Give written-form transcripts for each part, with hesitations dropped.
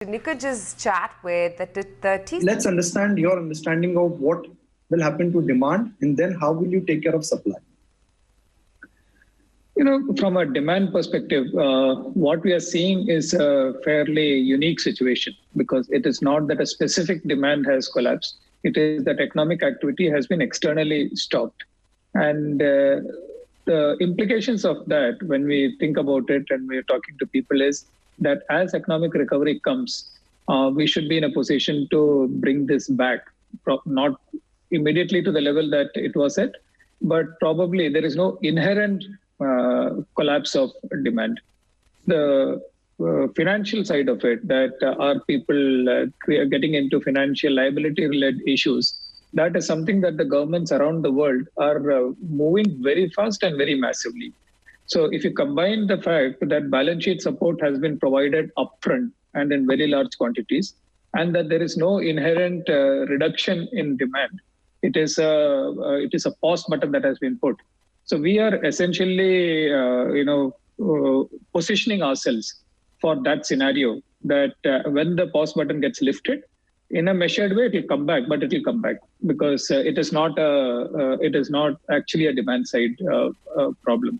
Nikaj's chat with the TCS. Let's understand your understanding of what will happen to demand and then how will you take care of supply? From a demand perspective, what we are seeing is a fairly unique situation because it is not that a specific demand has collapsed. It is that economic activity has been externally stopped. And the implications of that, when we think about it and we're talking to people, is that as economic recovery comes, we should be in a position to bring this back, not immediately to the level that it was at, but probably there is no inherent collapse of demand. The financial side of it, that are people getting into financial liability-led issues, that is something that the governments around the world are moving very fast and very massively. So if you combine the fact that balance sheet support has been provided upfront and in very large quantities, and that there is no inherent reduction in demand, it is a pause button that has been put. So we are essentially, positioning ourselves for that scenario that when the pause button gets lifted, in a measured way, it will come back, but it will come back because it is not actually a demand side problem.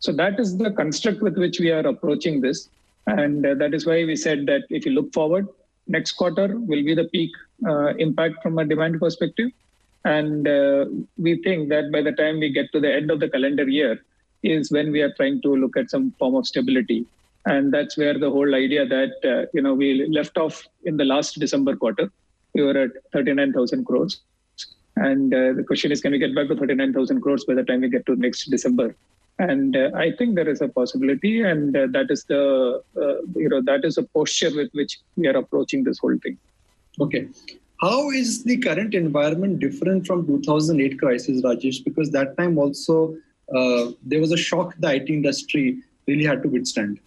So that is the construct with which we are approaching this. And that is why we said that if you look forward, next quarter will be the peak impact from a demand perspective. And we think that by the time we get to the end of the calendar year is when we are trying to look at some form of stability. And that's where the whole idea that, we left off in the last December quarter. We were at 39,000 crores. And the question is, can we get back to 39,000 crores by the time we get to next December? And I think there is a possibility. And that is a posture with which we are approaching this whole thing. Okay. How is the current environment different from 2008 crisis, Rajesh? Because that time also there was a shock the IT industry really had to withstand.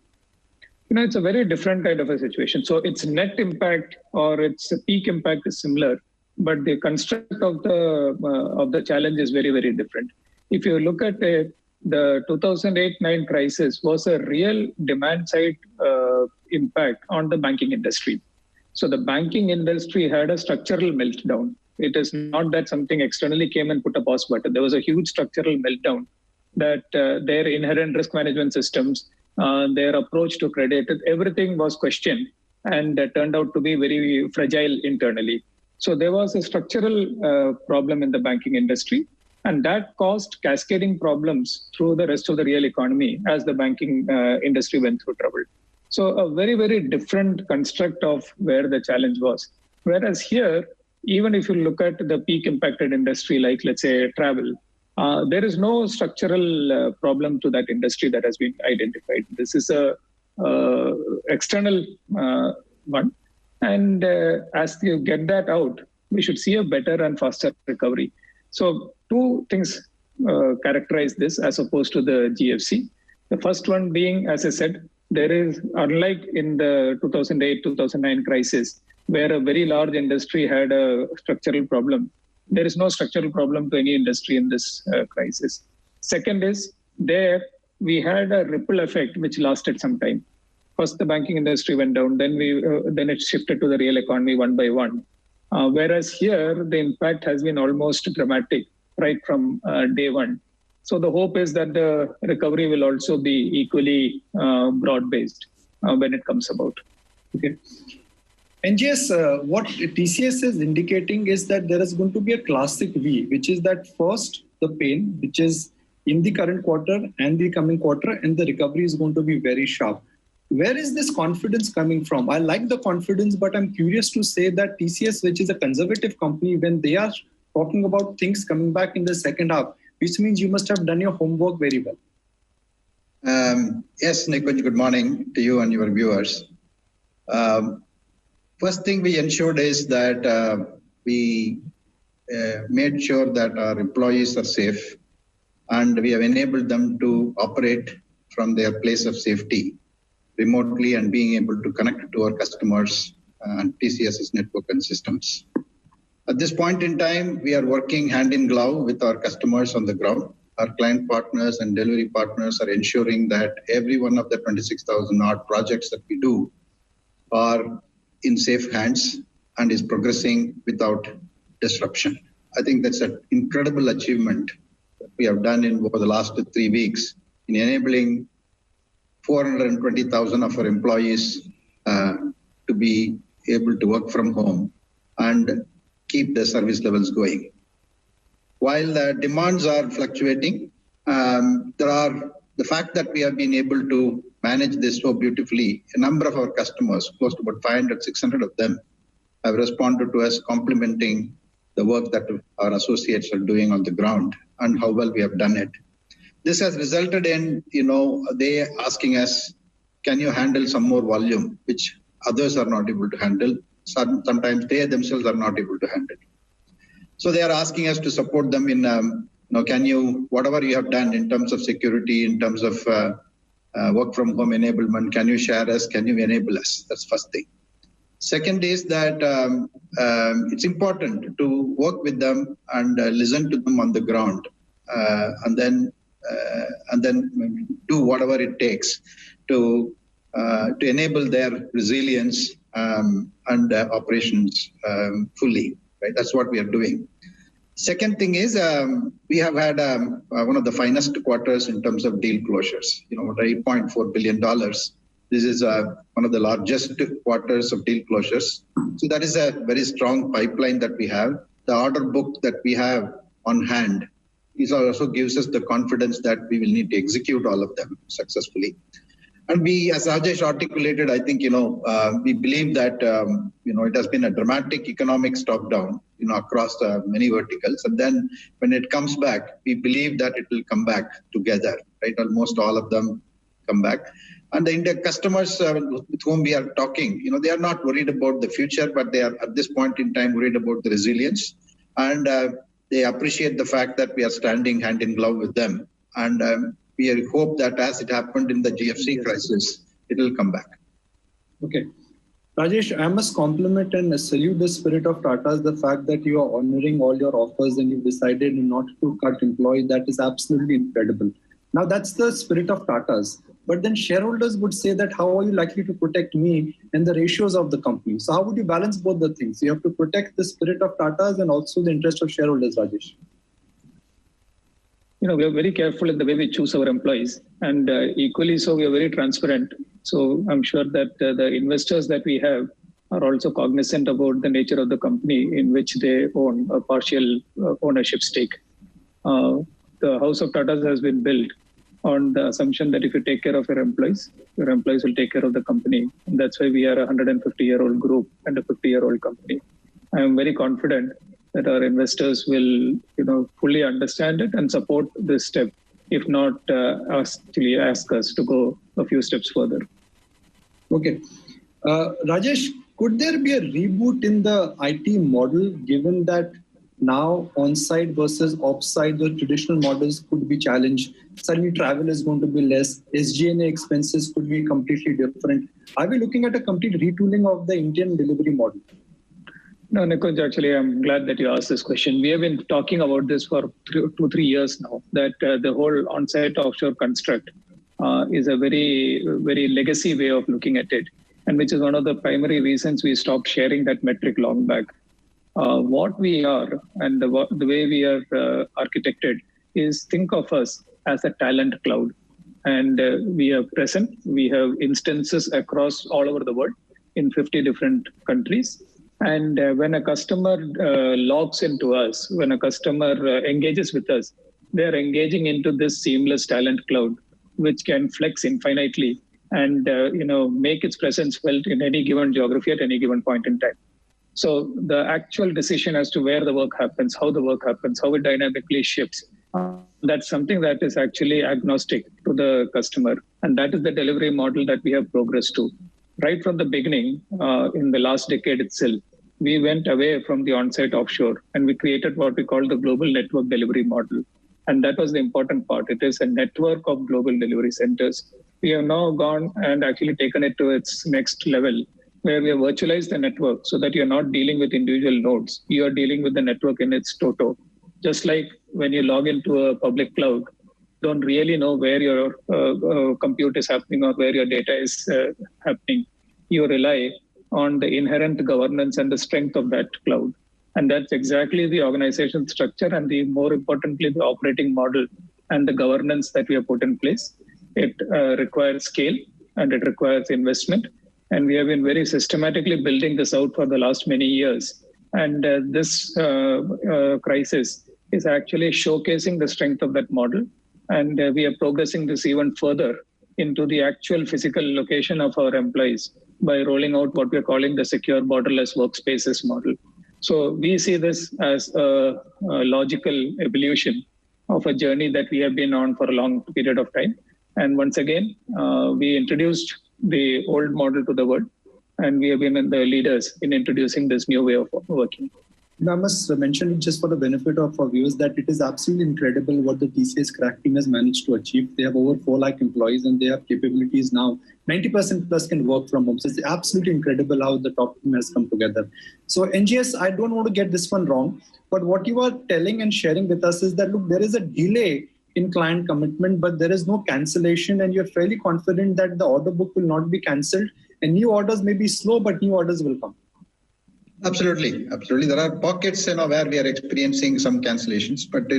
It's a very different kind of a situation. So its net impact or its peak impact is similar, but the construct of the challenge is very, very different. If you look at it, the 2008-9 crisis was a real demand side impact on the banking industry. So the banking industry had a structural meltdown. It is not that something externally came and put a pause button. There was a huge structural meltdown that their inherent risk management systems, their approach to credit, everything was questioned and turned out to be very fragile internally. So there was a structural problem in the banking industry, and that caused cascading problems through the rest of the real economy as the banking industry went through trouble. So a very, very different construct of where the challenge was. Whereas here, even if you look at the peak impacted industry, like let's say travel, there is no structural problem to that industry that has been identified. This is a external one. And as you get that out, we should see a better and faster recovery. So two things characterize this as opposed to the GFC. The first one being, as I said, there is, unlike in the 2008-2009 crisis, where a very large industry had a structural problem, there is no structural problem to any industry in this crisis. Second is, there we had a ripple effect which lasted some time. First, the banking industry went down, then it shifted to the real economy one by one. Whereas here, the impact has been almost dramatic right from day one. So the hope is that the recovery will also be equally broad-based when it comes about. Okay. NGS, what TCS is indicating is that there is going to be a classic V, which is that first, the pain, which is in the current quarter and the coming quarter, and the recovery is going to be very sharp. Where is this confidence coming from? I like the confidence, but I'm curious to say that TCS, which is a conservative company, when they are talking about things coming back in the second half, which means you must have done your homework very well. Yes, Nikunj, good morning to you and your viewers. First thing we ensured is that we made sure that our employees are safe, and we have enabled them to operate from their place of safety remotely and being able to connect to our customers and TCS's network and systems. At this point in time, we are working hand in glove with our customers on the ground. Our client partners and delivery partners are ensuring that every one of the 26,000 odd projects that we do are in safe hands and is progressing without disruption. I think that's an incredible achievement that we have done in over the last 3 weeks in enabling 420,000 of our employees to be able to work from home and keep the service levels going. While the demands are fluctuating, the fact that we have been able to manage this so beautifully, a number of our customers, close to about 500, 600 of them, have responded to us complimenting the work that our associates are doing on the ground and how well we have done it. This has resulted in, they asking us, can you handle some more volume, which others are not able to handle. Sometimes they themselves are not able to handle. So they are asking us to support them in, can you, whatever you have done in terms of security, in terms of work from home enablement, can you share us, can you enable us? That's first thing. Second is that it's important to work with them and listen to them on the ground, and then do whatever it takes to enable their resilience and operations fully. Right, that's what we are doing. Second thing is we have had one of the finest quarters in terms of deal closures. $8.4 billion. This is one of the largest quarters of deal closures. So that is a very strong pipeline that we have. The order book that we have on hand also gives us the confidence that we will need to execute all of them successfully. And we, as Rajesh articulated, I think, we believe that, it has been a dramatic economic stop down, across many verticals. And then when it comes back, we believe that it will come back together, right? Almost all of them come back. And the customers with whom we are talking, they are not worried about the future, but they are at this point in time worried about the resilience. And they appreciate the fact that we are standing hand in glove with them. And we hope that as it happened in the GFC crisis, it will come back. Okay. Rajesh, I must compliment and salute the spirit of Tata's, the fact that you are honoring all your offers and you decided not to cut employees. That is absolutely incredible. Now, that's the spirit of Tata's. But then shareholders would say that how are you likely to protect me and the ratios of the company? So how would you balance both the things? You have to protect the spirit of Tata's and also the interest of shareholders, Rajesh. We are very careful in the way we choose our employees, and equally so, we are very transparent. So I'm sure that the investors that we have are also cognizant about the nature of the company in which they own a partial ownership stake. The House of Tatas has been built on the assumption that if you take care of your employees will take care of the company. And that's why we are a 150-year-old group and a 50-year-old company. I am very confident that our investors will, fully understand it and support this step, if not actually ask us to go a few steps further. Okay. Rajesh, could there be a reboot in the IT model, given that now on-site versus off-site, the traditional models could be challenged? Suddenly travel is going to be less. SG&A expenses could be completely different. Are we looking at a complete retooling of the Indian delivery model? No, Nikunj, actually, I'm glad that you asked this question. We have been talking about this for 2-3 years now, that the whole on-site offshore construct is a very, very legacy way of looking at it, and which is one of the primary reasons we stopped sharing that metric long back. What we are and the way we are architected is, think of us as a talent cloud. And we are present, we have instances across all over the world in 50 different countries. And when a customer logs into us, when a customer engages with us, they are engaging into this seamless talent cloud, which can flex infinitely and make its presence felt in any given geography at any given point in time. So the actual decision as to where the work happens, how the work happens, how it dynamically shifts, that's something that is actually agnostic to the customer. And that is the delivery model that we have progressed to. Right from the beginning, in the last decade itself, we went away from the on-site offshore and we created what we call the global network delivery model. And that was the important part. It is a network of global delivery centers. We have now gone and actually taken it to its next level, where we have virtualized the network so that you're not dealing with individual nodes. You are dealing with the network in its toto. Just like when you log into a public cloud, don't really know where your compute is happening or where your data is happening. You rely on the inherent governance and the strength of that cloud. And that's exactly the organization structure and more importantly, the operating model and the governance that we have put in place. It requires scale and it requires investment. And we have been very systematically building this out for the last many years. And this crisis is actually showcasing the strength of that model. And we are progressing this even further into the actual physical location of our employees by rolling out what we're calling the secure borderless workspaces model. So we see this as a logical evolution of a journey that we have been on for a long period of time. And once again, we introduced the old model to the world, and we have been the leaders in introducing this new way of working. I must mention it just for the benefit of our viewers that it is absolutely incredible what the TCS crack team has managed to achieve. They have over 4 lakh employees and they have capabilities now. 90% plus can work from home. So it's absolutely incredible how the top team has come together. So NGS, I don't want to get this one wrong, but what you are telling and sharing with us is that, look, there is a delay in client commitment, but there is no cancellation and you're fairly confident that the order book will not be cancelled and new orders may be slow, but new orders will come. Absolutely. There are pockets, where we are experiencing some cancellations, but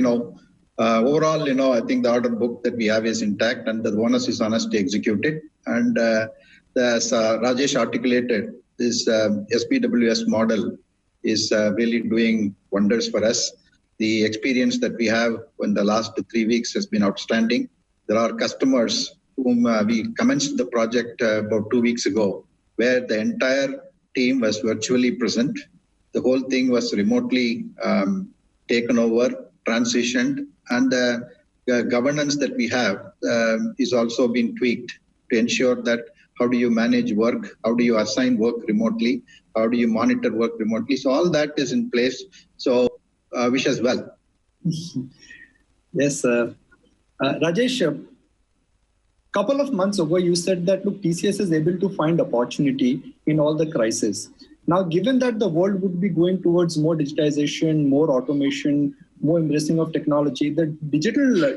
overall, I think the order book that we have is intact, and the onus is on us to execute it. And as Rajesh articulated, this SBWS model is really doing wonders for us. The experience that we have in the last 3 weeks has been outstanding. There are customers whom we commenced the project about 2 weeks ago, where the entire team was virtually present. The whole thing was remotely taken over, transitioned, and the governance that we have is also being tweaked to ensure that how do you manage work, how do you assign work remotely, how do you monitor work remotely. So all that is in place. So wish us well. Yes, Rajesh, couple of months ago, you said that, look, TCS is able to find opportunity in all the crises. Now, given that the world would be going towards more digitization, more automation, more embracing of technology, the digital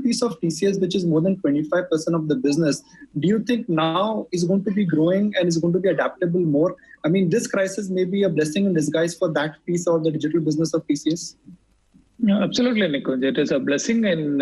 piece of TCS, which is more than 25% of the business, do you think now is going to be growing and is going to be adaptable more? I mean, this crisis may be a blessing in disguise for that piece of the digital business of TCS. Yeah, absolutely, Nikunj. It is a blessing in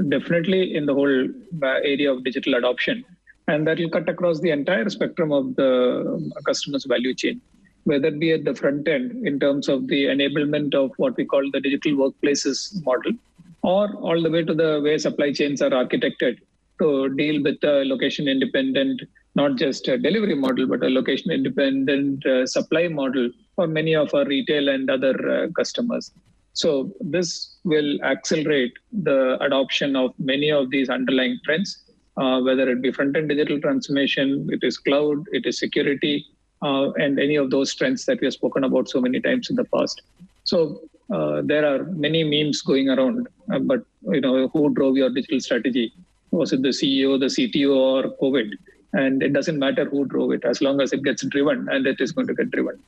definitely in the whole area of digital adoption, and that will cut across the entire spectrum of the customer's value chain, whether it be at the front end in terms of the enablement of what we call the digital workplaces model, or all the way to the way supply chains are architected to deal with the location-independent, not just a delivery model, but a location-independent supply model for many of our retail and other customers. So this will accelerate the adoption of many of these underlying trends, whether it be front-end digital transformation, it is cloud, it is security, and any of those trends that we have spoken about so many times in the past. So there are many memes going around, but who drove your digital strategy? Was it the CEO, the CTO, or COVID? And it doesn't matter who drove it, as long as it gets driven, and it is going to get driven.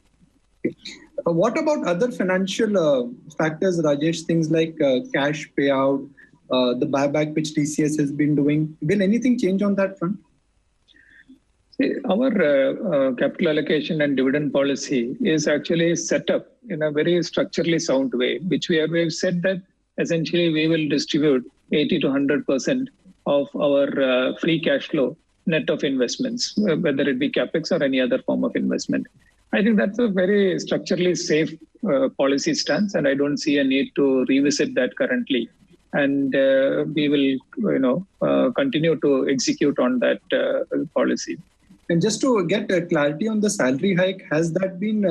What about other financial factors, Rajesh? Things like cash payout, the buyback which TCS has been doing. Will anything change on that front? See, our capital allocation and dividend policy is actually set up in a very structurally sound way, which we have said that essentially we will distribute 80 to 100% of our free cash flow net of investments, whether it be capex or any other form of investment. I think that's a very structurally safe policy stance, and I don't see a need to revisit that currently. And we will, continue to execute on that policy. And just to get clarity on the salary hike, has that been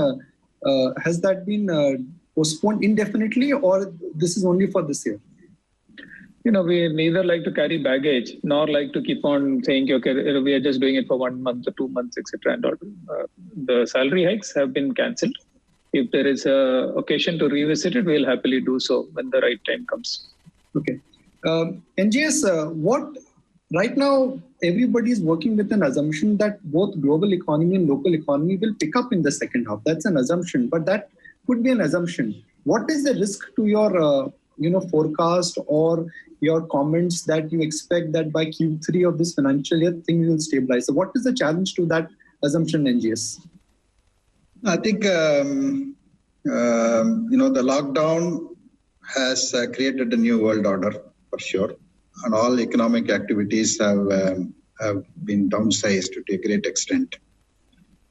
postponed indefinitely, or this is only for this year? We neither like to carry baggage nor like to keep on saying, okay, we are just doing it for 1 month or 2 months, etc. And the salary hikes have been cancelled. If there is a occasion to revisit it, we'll happily do so when the right time comes. Okay. NGS, what right now everybody is working with an assumption that both global economy and local economy will pick up in the second half. That's an assumption, but that could be an assumption. What is the risk to your forecast or your comments that you expect that by Q3 of this financial year, things will stabilize? So what is the challenge to that assumption NGS? I think, the lockdown has created a new world order for sure. And all economic activities have been downsized to a great extent.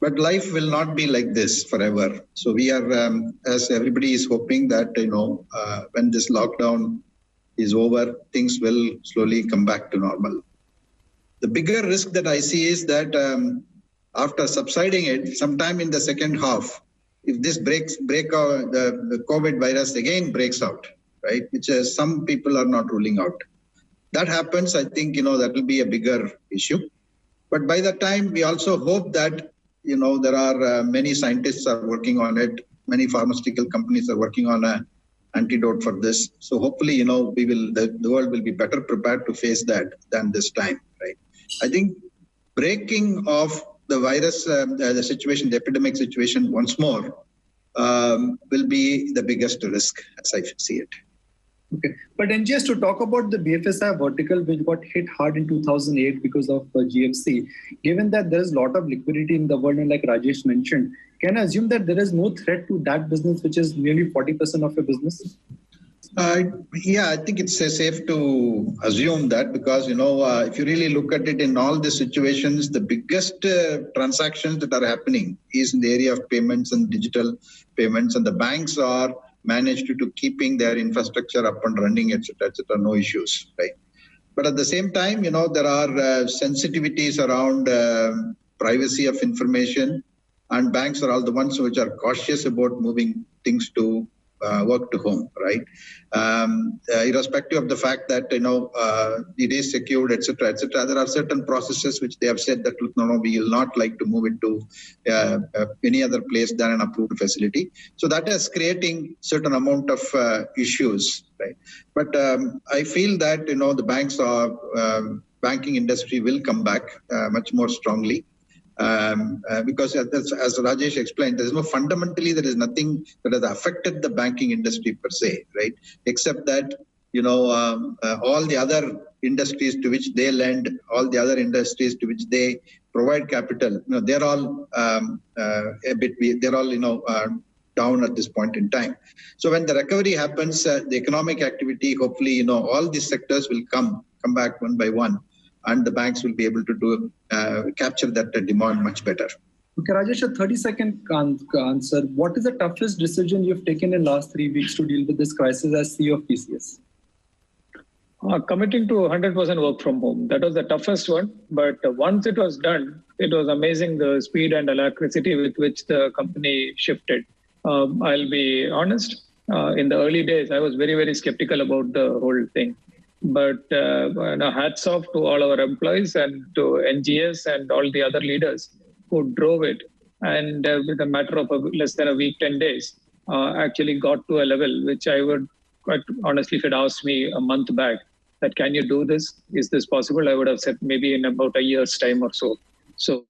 But life will not be like this forever. So we are, as everybody is hoping that, when this lockdown is over, things will slowly come back to normal. The bigger risk that I see is that after subsiding it, sometime in the second half, if this the COVID virus again breaks out, right, which some people are not ruling out. That happens, I think, that will be a bigger issue. But by the time, we also hope that, there are many scientists are working on it. Many pharmaceutical companies are working on an antidote for this. So hopefully, the world will be better prepared to face that than this time, right? I think breaking of the virus, the situation, the epidemic situation once more will be the biggest risk as I see it. Okay, but NGS, to talk about the BFSI vertical, which got hit hard in 2008 because of GFC, given that there is a lot of liquidity in the world, and like Rajesh mentioned, can I assume that there is no threat to that business, which is nearly 40% of your business? Yeah, I think it's safe to assume that because, if you really look at it in all the situations, the biggest transactions that are happening is in the area of payments and digital payments, and the banks are managed to keeping their infrastructure up and running, etc., no issues, right? But at the same time, there are sensitivities around privacy of information, and banks are all the ones which are cautious about moving things to work to home, right? Irrespective of the fact that, it is secured, etc., there are certain processes which they have said that, look, no, we will not like to move it to any other place than an approved facility. So that is creating certain amount of issues, right? But I feel that, the banks are, banking industry will come back much more strongly. Because as Rajesh explained, there is nothing that has affected the banking industry per se, right? Except that, all the other industries to which they lend, all the other industries to which they provide capital, they're all down at this point in time. So when the recovery happens, the economic activity, hopefully, all these sectors will come back one by one, and the banks will be able to capture that demand much better. Okay, Rajesh, a 30-second answer. What is the toughest decision you've taken in the last 3 weeks to deal with this crisis as CEO of TCS? Committing to 100% work from home. That was the toughest one. But once it was done, it was amazing the speed and alacrity with which the company shifted. I'll be honest, in the early days, I was very, very skeptical about the whole thing. But hats off to all our employees and to NGS and all the other leaders who drove it. And with a matter of less than a week, 10 days, actually got to a level which I would quite honestly, if it asked me a month back, that can you do this? Is this possible? I would have said maybe in about a year's time or so. So